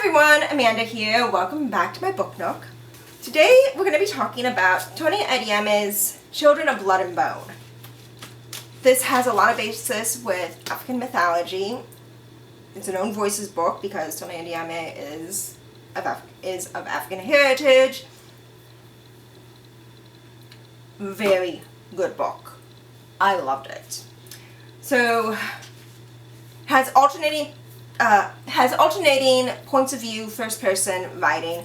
everyone, Amanda here. Welcome back to my book nook. Today we're going to be talking about Tony Adeyemi's Children of Blood and Bone. This has a lot of basis with African mythology. It's an Own Voices book because Tony Adeyemi is of African heritage. Very good book. I loved it. So has alternating points of view, first person writing.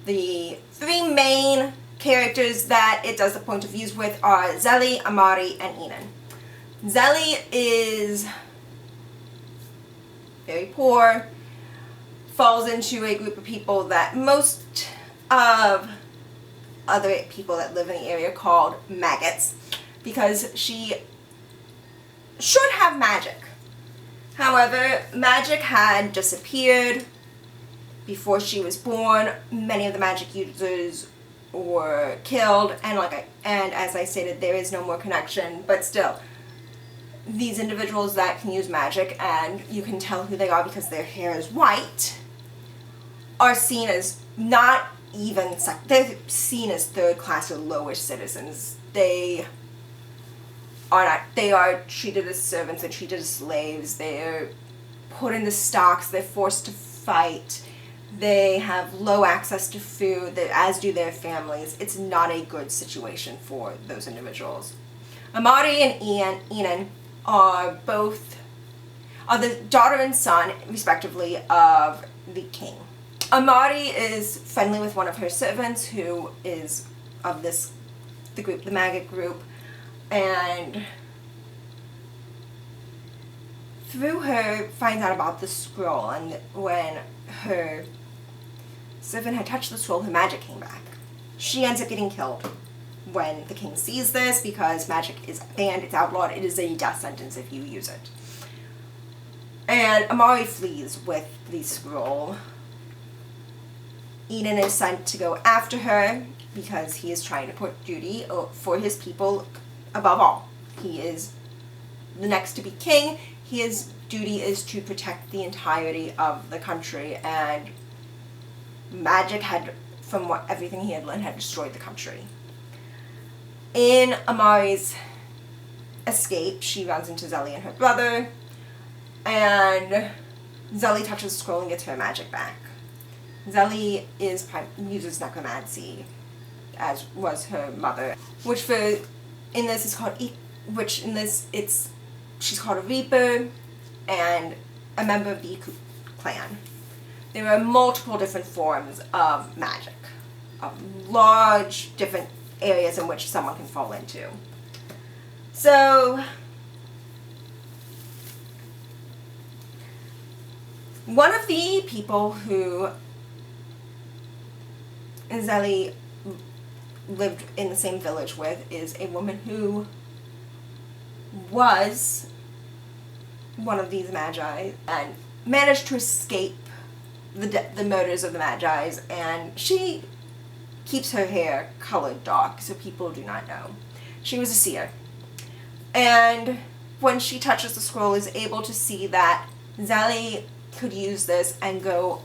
The three main characters that it does the point of views with are Zélie, Amari, and Ihnen. Zélie is very poor, falls into a group of people that most of other people that live in the area called maggots, because she should have magic. However, magic had disappeared before she was born. Many of the magic users were killed, and as I stated, there is no more connection. But still, these individuals that can use magic, and you can tell who they are because their hair is white, are seen as not even they're seen as third class or lower citizens. They are treated as servants, they're treated as slaves, they're put in the stocks, they're forced to fight, they have low access to food, as do their families. It's not a good situation for those individuals. Amari and Ihnen are the daughter and son, respectively, of the king. Amari is friendly with one of her servants who is of the maggot group, and through her finds out about the scroll, and when her servant had touched the scroll, her magic came back. She ends up getting killed when the king sees this because magic is banned, it's outlawed, it is a death sentence if you use it. And Amari flees with the scroll. Ihnen is sent to go after her because he is trying to put duty for his people above all. He is the next to be king. His duty is to protect the entirety of the country, and magic from everything he had learned, had destroyed the country. In Amari's escape, she runs into Zélie and her brother, and Zélie touches the scroll and gets her magic back. Zélie uses necromancy, as was her mother, she's called a Reaper and a member of the Iku clan. There are multiple different forms of magic, of large different areas in which someone can fall into. So, one of the people who Zélie lived in the same village with is a woman who was one of these magi and managed to escape the murders of the Magi's, and she keeps her hair colored dark so people do not know. She was a seer, and when she touches the scroll, is able to see that Zélie could use this and go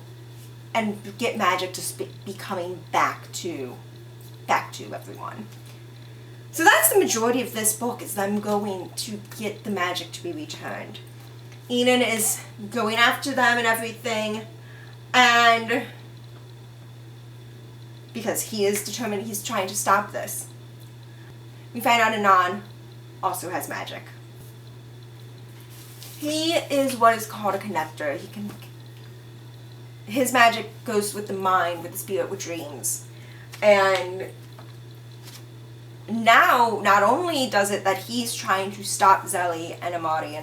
and get magic to be coming back to everyone. So that's the majority of this book, is them going to get the magic to be returned. Ihnen is going after them and everything, and because he is determined, he's trying to stop this. We find out Ihnen also has magic. He is what is called a connector. His magic goes with the mind, with the spirit, with dreams. And now, not only does it that he's trying to stop Zélie and Amari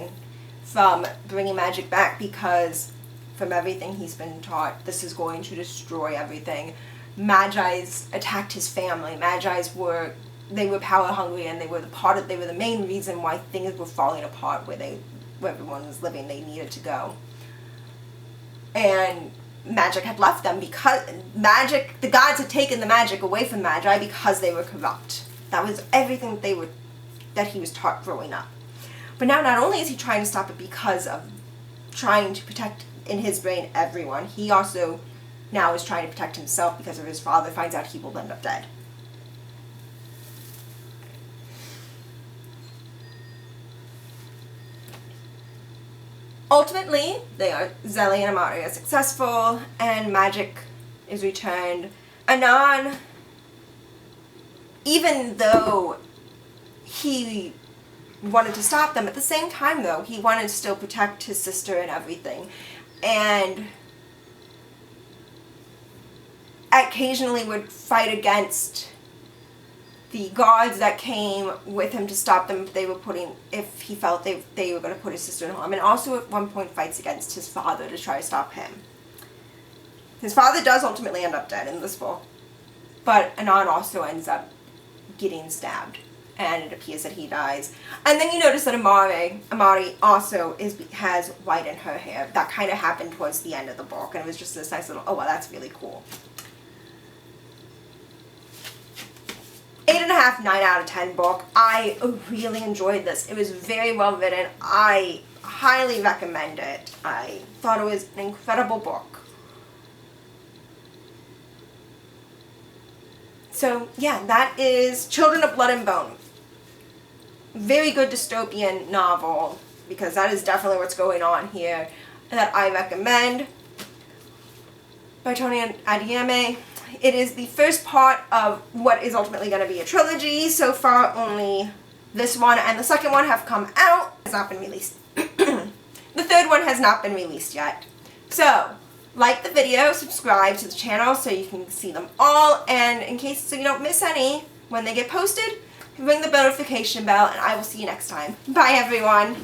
from bringing magic back, because from everything he's been taught, this is going to destroy everything. Magi's attacked his family. Magi's were power hungry, and they were the main reason why things were falling apart where everyone was living. They needed to go. And magic had left them because the gods had taken the magic away from Magi because they were corrupt. That was everything that he was taught growing up. But now not only is he trying to stop it because of trying to protect, in his brain, everyone, he also now is trying to protect himself because of his father finds out he will end up dead. Ultimately, Zelly and Amari are successful, and magic is returned. Anan, even though he wanted to stop them, at the same time though, he wanted to still protect his sister and everything. And occasionally would fight against the guards that came with him to stop them if he felt they were going to put his sister in harm. And also at one point fights against his father to try to stop him. His father does ultimately end up dead in this book, but Anan also ends up getting stabbed, and it appears that he dies. And then you notice that Amari also has white in her hair. That kind of happened towards the end of the book, and it was just this nice little, oh wow, that's really cool. 8.5, 9 out of 10 book. I really enjoyed this. It was very well written. I highly recommend it. I thought it was an incredible book. So yeah, that is Children of Blood and Bone. Very good dystopian novel, because that is definitely what's going on here, that I recommend, by Tony Adeyemi. It is the first part of what is ultimately going to be a trilogy. So far, only this one and the second one have come out. Has not been released. The third one has not been released yet. So, like the video, subscribe to the channel so you can see them all, and in case so you don't miss any when they get posted, ring the notification bell, and I will see you next time. Bye, everyone.